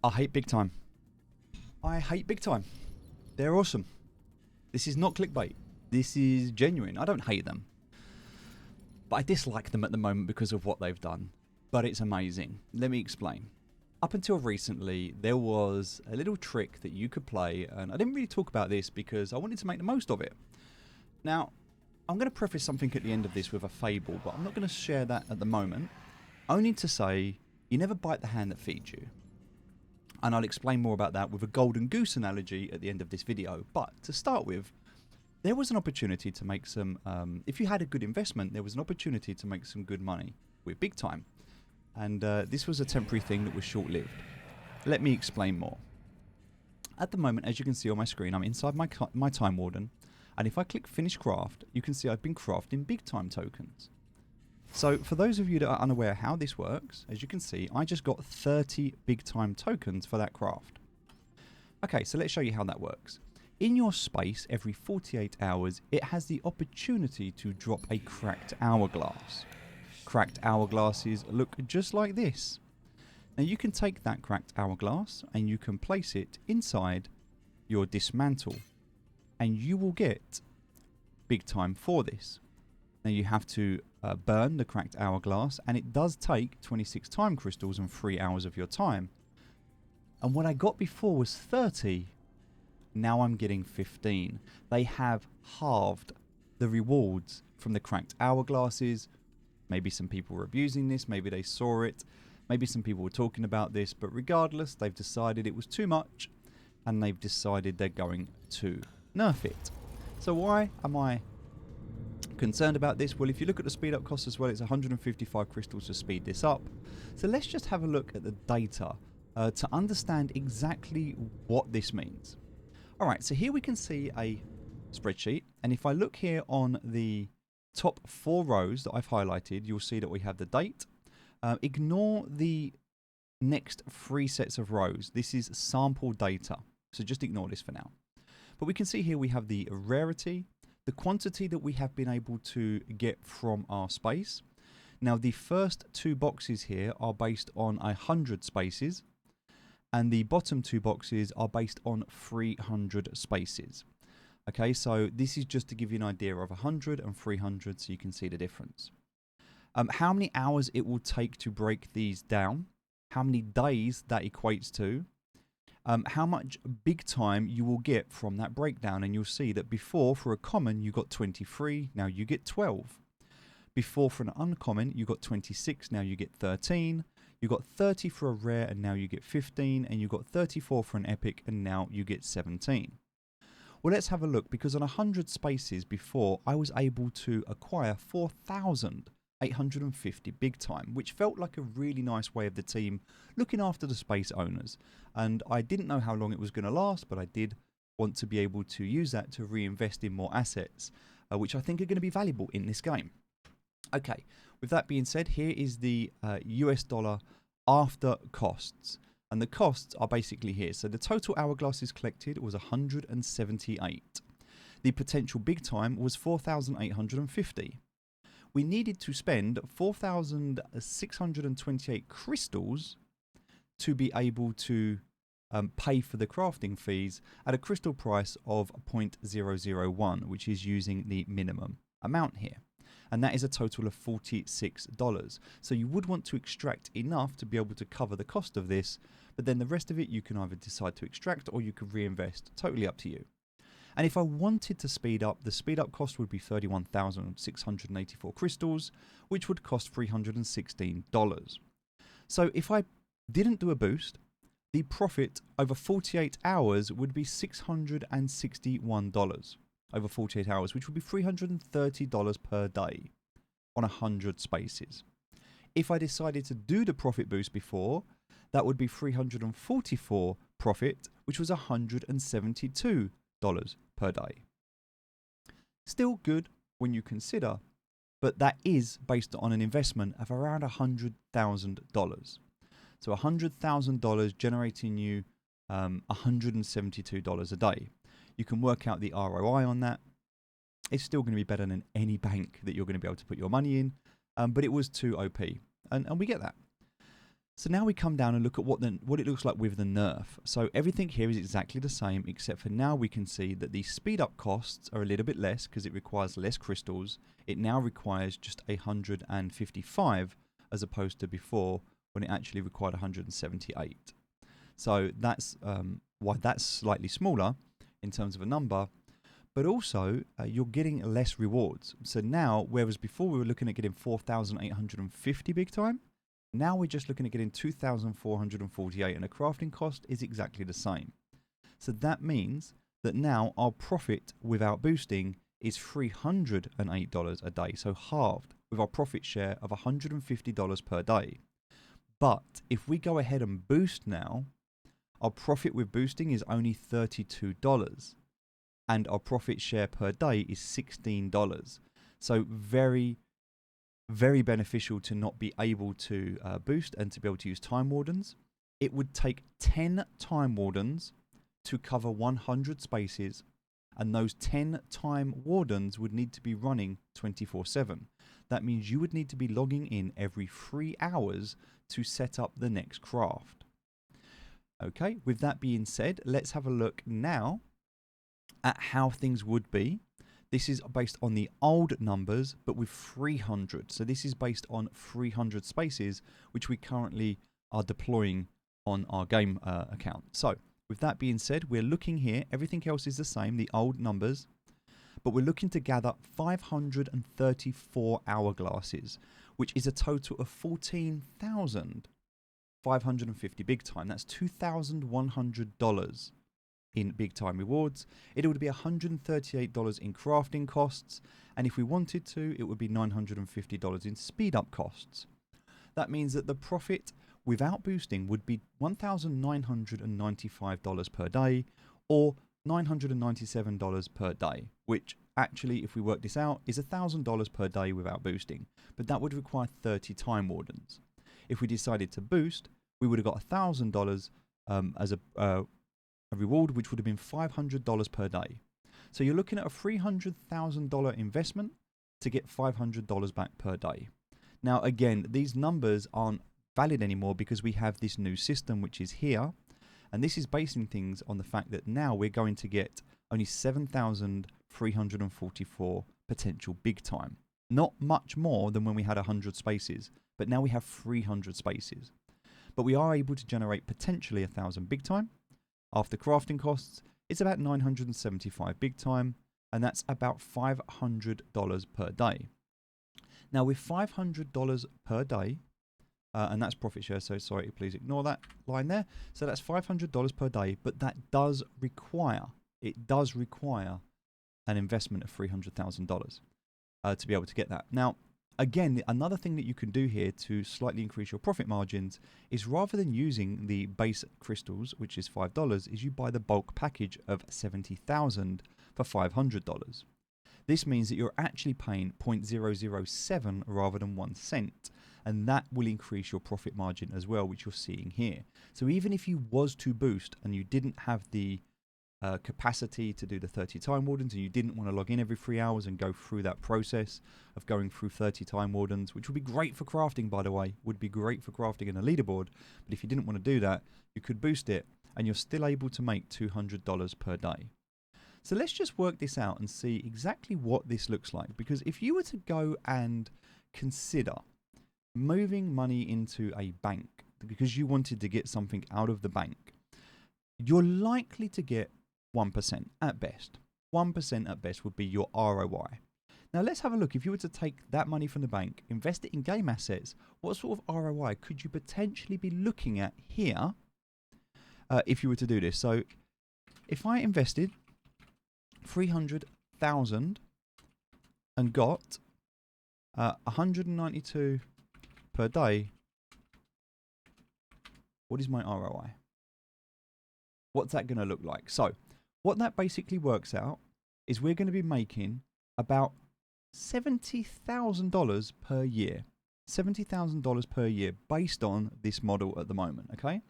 I hate Big Time. I hate Big Time. They're awesome. This is not clickbait. This is genuine. I don't hate them. But I dislike them at the moment because of what they've done. But it's amazing. Let me explain. Up until recently, there was a little trick that you could play, and I didn't really talk about this because I wanted to make the most of it. Now, I'm going to preface something at the end of this with a fable, but I'm not going to share that at the moment. Only to say, you never bite the hand that feeds you. And I'll explain more about that with a golden goose analogy at the end of this video. But to start with, there was an opportunity to make some, if you had a good investment, there was an opportunity to make some good money with Big Time. And this was a temporary thing that was short-lived. Let me explain more. At the moment, as you can see on my screen, I'm inside my Time Warden. And if I click Finish Craft, you can see I've been crafting Big Time tokens. So for those of you that are unaware how this works, as you can see, I just got 30 Big Time tokens for that craft. Okay, so let's show you how that works. In your space, every 48 hours, it has the opportunity to drop a cracked hourglass. Cracked hourglasses look just like this. Now you can take that cracked hourglass and you can place it inside your dismantle. And you will get Big Time for this. Now you have to burn the cracked hourglass, and it does take 26 time crystals and 3 hours of your time. And what I got before was 30. Now I'm getting 15. They have halved the rewards from the cracked hourglasses. Maybe some people were abusing this, maybe they saw it, maybe some people were talking about this, but regardless, they've decided it was too much, and they've decided they're going to nerf it. So why am I concerned about this? Well, if you look at the speed up cost as well, it's 155 crystals to speed this up. So let's just have a look at the data to understand exactly what this means. All right, so here we can see a spreadsheet, and if I look here on the top 4 rows that I've highlighted, you'll see that we have the date. Ignore the next 3 sets of rows. This is sample data, so just ignore this for now. But we can see here we have the rarity, the quantity that we have been able to get from our space. Now the first 2 boxes here are based on 100 spaces, and the bottom 2 boxes are based on 300 spaces. Okay, so this is just to give you an idea of 100 and 300 so you can see the difference. How many hours it will take to break these down, how many days that equates to, how much Big Time you will get from that breakdown. And you'll see that before for a common you got 23, now you get 12. Before for an uncommon you got 26, now you get 13. You got 30 for a rare and now you get 15, and you got 34 for an epic and now you get 17. Well, let's have a look, because on 100 spaces before I was able to acquire 4,850 Big Time, which felt like a really nice way of the team looking after the space owners. And I didn't know how long it was going to last, but I did want to be able to use that to reinvest in more assets, which I think are going to be valuable in this game. Okay, with that being said, here is the US dollar after costs. And the costs are basically here. So the total hourglasses collected was 178. The potential Big Time was 4,850. We needed to spend 4,628 crystals to be able to pay for the crafting fees at a crystal price of 0.001, which is using the minimum amount here. And that is a total of $46. So you would want to extract enough to be able to cover the cost of this, but then the rest of it you can either decide to extract or you could reinvest, totally up to you. And if I wanted to speed up, the speed up cost would be 31,684 crystals, which would cost $316. So if I didn't do a boost, the profit over 48 hours would be $661 over 48 hours, which would be $330 per day on 100 spaces. If I decided to do the profit boost before, that would be $344 profit, which was $172 per day. Still good when you consider, but that is based on an investment of around $100,000. So $100,000 generating you $172 a day. You can work out the ROI on that. It's still going to be better than any bank that you're going to be able to put your money in, but it was too OP, and we get that. So now we come down and look at what it looks like with the nerf. So everything here is exactly the same, except for now we can see that the speed up costs are a little bit less because it requires less crystals. It now requires just 155 as opposed to before when it actually required 178. So that's why that's slightly smaller in terms of a number, but also you're getting less rewards. So now, whereas before we were looking at getting 4,850 big time, now we're just looking at getting 2,448, and the crafting cost is exactly the same. So that means that now our profit without boosting is $308 a day, so halved, with our profit share of $150 per day. But if we go ahead and boost now, our profit with boosting is only $32, and our profit share per day is $16. So very, very beneficial to not be able to boost and to be able to use Time Wardens. It would take 10 Time Wardens to cover 100 spaces, and those 10 Time Wardens would need to be running 24/7. That means you would need to be logging in every 3 hours to set up the next craft. Okay, with that being said, let's have a look now at how things would be. This is based on the old numbers, but with 300. So this is based on 300 spaces, which we currently are deploying on our game account. So with that being said, we're looking here. Everything else is the same, the old numbers, but we're looking to gather 534 hourglasses, which is a total of 14,550 big time. That's $2,100 in big time rewards. It would be $138 in crafting costs, and if we wanted to, it would be $950 in speed up costs. That means that the profit without boosting would be $1,995 per day, or $997 per day, which actually, if we work this out, is $1,000 per day without boosting, but that would require 30 Time Wardens. If we decided to boost, we would have got $1,000 as a reward, which would have been $500 per day. So you're looking at a $300,000 investment to get $500 back per day. Now, again, these numbers aren't valid anymore because we have this new system, which is here. And this is basing things on the fact that now we're going to get only 7,344 potential big time. Not much more than when we had 100 spaces, but now we have 300 spaces. But we are able to generate potentially 1,000 big time. After crafting costs, it's about 975 big time, and that's about $500 per day. Now, with $500 per day, and that's profit share, so sorry, please ignore that line there. So that's $500 per day, but that does require an investment of $300,000 to be able to get that. Now, again, another thing that you can do here to slightly increase your profit margins is, rather than using the base crystals, which is $5, is you buy the bulk package of 70,000 for $500. This means that you're actually paying 0.007 rather than 1 cent, and that will increase your profit margin as well, which you're seeing here. So even if you was to boost and you didn't have the capacity to do the 30 Time Wardens, and you didn't want to log in every 3 hours and go through that process of going through 30 Time Wardens, which would be great for crafting, by the way, would be great for crafting in a leaderboard. But if you didn't want to do that, you could boost it, and you're still able to make $200 per day. So let's just work this out and see exactly what this looks like. Because if you were to go and consider moving money into a bank because you wanted to get something out of the bank, you're likely to get 1% at best. 1% at best would be your ROI. Now let's have a look. If you were to take that money from the bank, invest it in game assets, what sort of ROI could you potentially be looking at here if you were to do this? So if I invested 300,000 and got 192 per day, what is my ROI? What's that going to look like? So what that basically works out is we're going to be making about $70,000 per year. $70,000 per year based on this model at the moment, okay?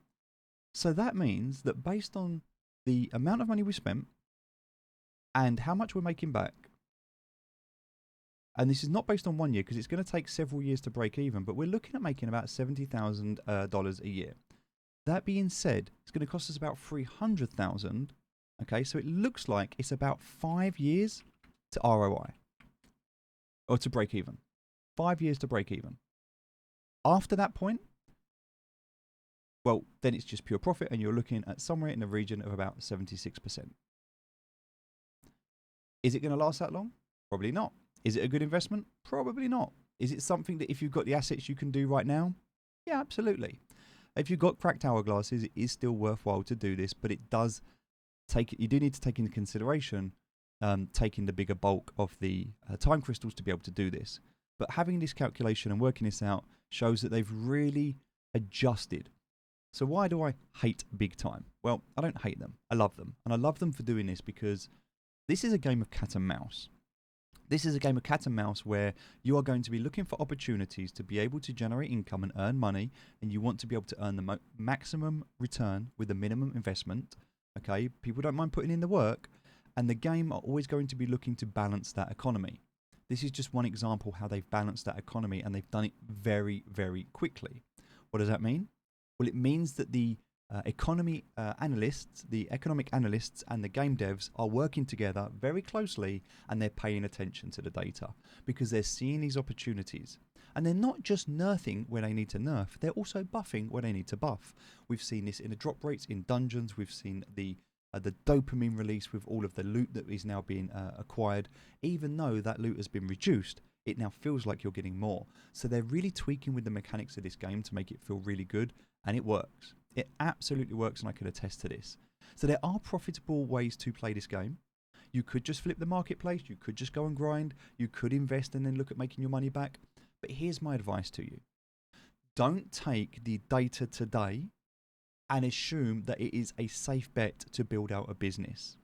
So that means that based on the amount of money we spent and how much we're making back And this is not based on 1 year because it's going to take several years to break even, but we're looking at making about $70,000 a year. That being said, it's going to cost us about $300,000. Okay, so it looks like it's about 5 years to ROI or to break even. 5 years to break even. After that point, well, then it's just pure profit, and you're looking at somewhere in the region of about 76%. Is it going to last that long? Probably not. Is it a good investment? Probably not. Is it something that if you've got the assets you can do right now? Yeah, absolutely. If you've got cracked hourglasses, it is still worthwhile to do this, but it does take, you do need to take into consideration taking the bigger bulk of the time crystals to be able to do this. But having this calculation and working this out shows that they've really adjusted. So why do I hate Big Time? Well, I don't hate them. I love them. And I love them for doing this because this is a game of cat and mouse. This is a game of cat and mouse where you are going to be looking for opportunities to be able to generate income and earn money, and you want to be able to earn the maximum return with the minimum investment. Okay, people don't mind putting in the work, and the game are always going to be looking to balance that economy. This is just one example how they've balanced that economy, and they've done it very, very quickly. What does that mean? Well, it means that the economic analysts and the game devs are working together very closely, and they're paying attention to the data because they're seeing these opportunities. And they're not just nerfing where they need to nerf, they're also buffing where they need to buff. We've seen this in the drop rates in dungeons. We've seen the dopamine release with all of the loot that is now being acquired. Even though that loot has been reduced, it now feels like you're getting more. So they're really tweaking with the mechanics of this game to make it feel really good, and it works. It absolutely works, and I can attest to this. So there are profitable ways to play this game. You could just flip the marketplace. You could just go and grind. You could invest and then look at making your money back. But here's my advice to you. Don't take the data today and assume that it is a safe bet to build out a business.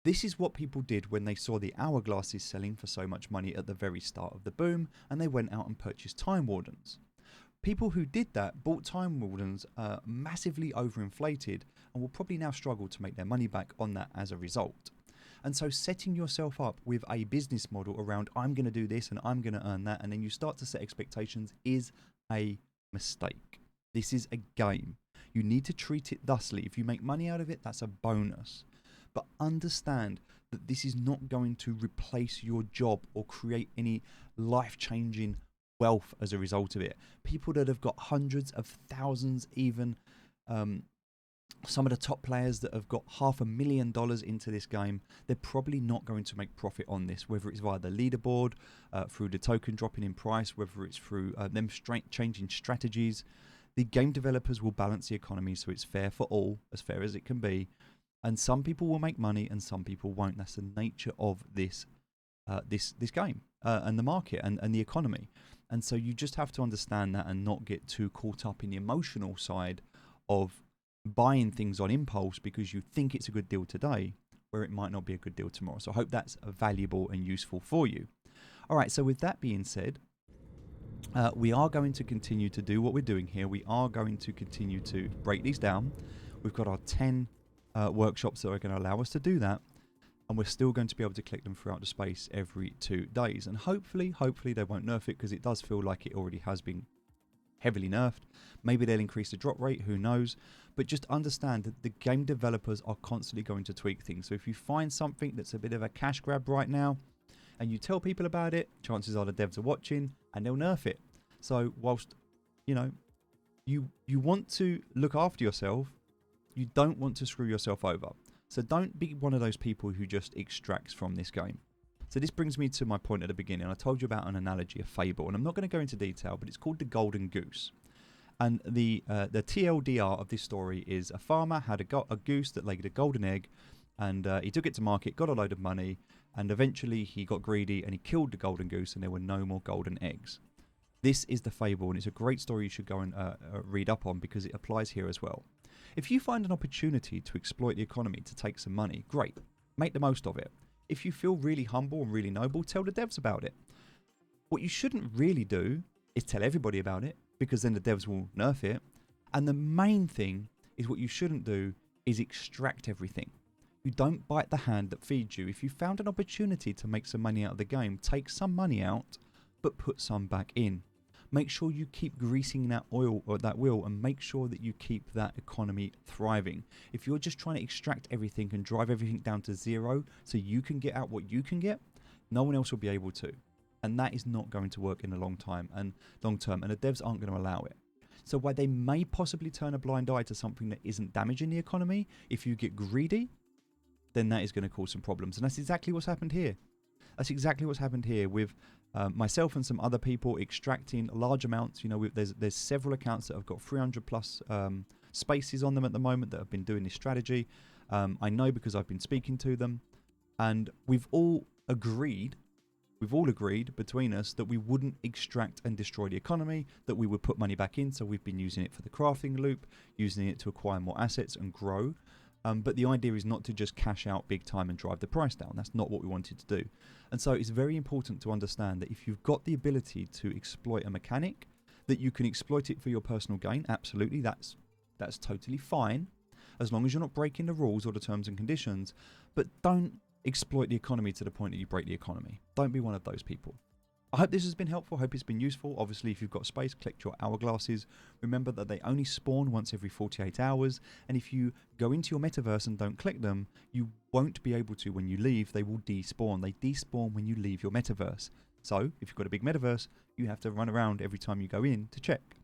This is what people did when they saw the hourglasses selling for so much money at the very start of the boom, and they went out and purchased Time Wardens. People who did that bought Time Wardens massively overinflated and will probably now struggle to make their money back on that as a result. And so setting yourself up with a business model around I'm going to do this and I'm going to earn that, and then you start to set expectations, is a mistake. This is a game. You need to treat it thusly. If you make money out of it, that's a bonus. But understand that this is not going to replace your job or create any life-changing wealth as a result of it. People that have got hundreds of thousands, even some of the top players that have got $500,000 into this game, they're probably not going to make profit on this, whether it's via the leaderboard, through the token dropping in price, whether it's through them changing strategies. The game developers will balance the economy so it's fair for all, as fair as it can be. And some people will make money and some people won't. That's the nature of this this game and the market and the economy. And so you just have to understand that and not get too caught up in the emotional side of buying things on impulse because you think it's a good deal today, where it might not be a good deal tomorrow. So I hope that's valuable and useful for you. All right, so with that being said, we are going to continue to do what we're doing here. We are going to continue to break these down. We've got our 10 workshops that are going to allow us to do that. And we're still going to be able to click them throughout the space every 2 days. And hopefully they won't nerf it, because it does feel like it already has been heavily nerfed. Maybe they'll increase the drop rate, who knows. But just understand that the game developers are constantly going to tweak things. So if you find something that's a bit of a cash grab right now, and you tell people about it, chances are the devs are watching and they'll nerf it. So whilst, you want to look after yourself, you don't want to screw yourself over. So don't be one of those people who just extracts from this game. So this brings me to my point at the beginning. I told you about an analogy, a fable, and I'm not going to go into detail, but it's called the Golden Goose. And the TLDR of this story is a farmer had a goose that laid a golden egg, and he took it to market, got a load of money, and eventually he got greedy and he killed the golden goose, and there were no more golden eggs. This is the fable, and it's a great story you should go and read up on, because it applies here as well. If you find an opportunity to exploit the economy to take some money, great, make the most of it. If you feel really humble and really noble, tell the devs about it. What you shouldn't really do is tell everybody about it, because then the devs will nerf it. And the main thing is, what you shouldn't do is extract everything. You don't bite the hand that feeds you. If you found an opportunity to make some money out of the game, take some money out, but put some back in. Make sure you keep greasing that oil or that wheel, and make sure that you keep that economy thriving. If you're just trying to extract everything and drive everything down to zero so you can get out what you can get, no one else will be able to. And that is not going to work in the long term, and the devs aren't going to allow it. So while they may possibly turn a blind eye to something that isn't damaging the economy, if you get greedy, then that is going to cause some problems. And that's exactly what's happened here. That's exactly what's happened here with myself and some other people extracting large amounts. You know, there's several accounts that have got 300 plus spaces on them at the moment that have been doing this strategy. I know because I've been speaking to them, and we've all agreed between us that we wouldn't extract and destroy the economy, that we would put money back in. So we've been using it for the crafting loop, using it to acquire more assets and grow. But the idea is not to just cash out big time and drive the price down. That's not what we wanted to do. And so it's very important to understand that if you've got the ability to exploit a mechanic, that you can exploit it for your personal gain. Absolutely, that's totally fine, as long as you're not breaking the rules or the terms and conditions. But don't exploit the economy to the point that you break the economy. Don't be one of those people. I hope this has been helpful. I hope it's been useful. Obviously, if you've got space, collect your hourglasses. Remember that they only spawn once every 48 hours. And if you go into your metaverse and don't collect them, you won't be able to when you leave. They will despawn. They despawn when you leave your metaverse. So if you've got a big metaverse, you have to run around every time you go in to check.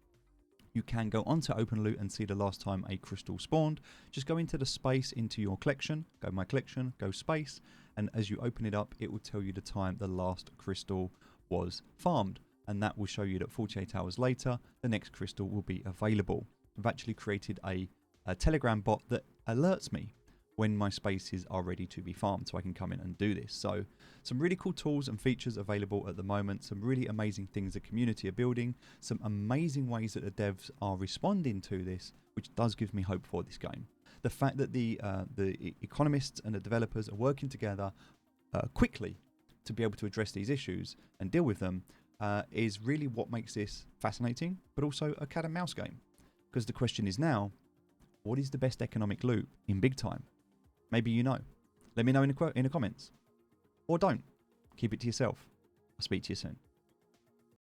You can go onto OpenLoot and see the last time a crystal spawned. Just go into the space, into your collection, go my collection, go space, and as you open it up, it will tell you the time the last crystal was farmed, and that will show you that 48 hours later the next crystal will be available. I've actually created a Telegram bot that alerts me when my spaces are ready to be farmed, so I can come in and do this. So some really cool tools and features available at the moment, some really amazing things the community are building, some amazing ways that the devs are responding to this, which does give me hope for this game. The fact that the economists and the developers are working together quickly to be able to address these issues and deal with them is really what makes this fascinating, but also a cat and mouse game. Because the question is now, what is the best economic loop in big time? Maybe you know. Let me know in the comments. Or don't. Keep it to yourself. I'll speak to you soon.